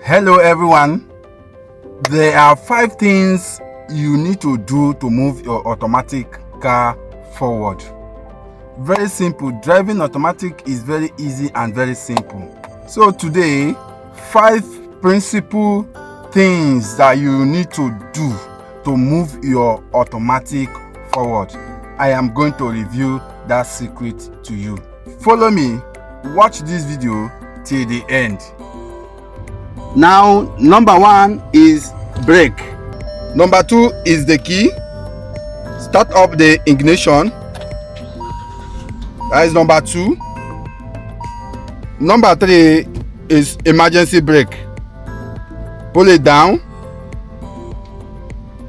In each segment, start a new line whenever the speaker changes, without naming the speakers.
Hello everyone. There are 5 things you need to do to move your automatic car forward. Very simple. Driving automatic is very easy and very simple. So today, 5 principal things that you need to do to move your automatic forward. I am going to review that secret to you. Follow me, watch this video till the end. Now, number 1 is brake. Number 2 is the key. Start up the ignition. That is number 2. Number 3 is emergency brake. Pull it down.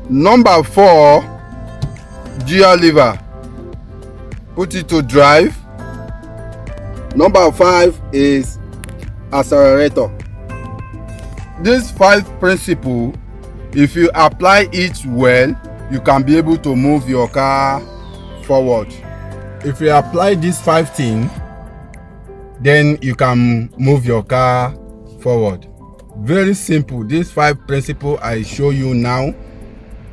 Number 4, gear lever. Put it to drive. Number 5 is accelerator. These 5 principles, if you apply it well, you can be able to move your car forward. If you apply these 5 things, then you can move your car forward. Very simple. These 5 principles I show you now,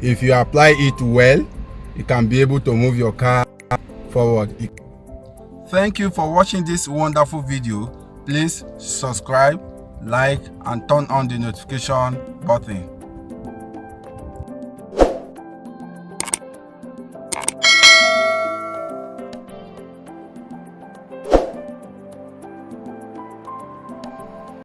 if you apply it well, you can be able to move your car forward. Thank you for watching this wonderful video. Please subscribe, like, and turn on the notification button.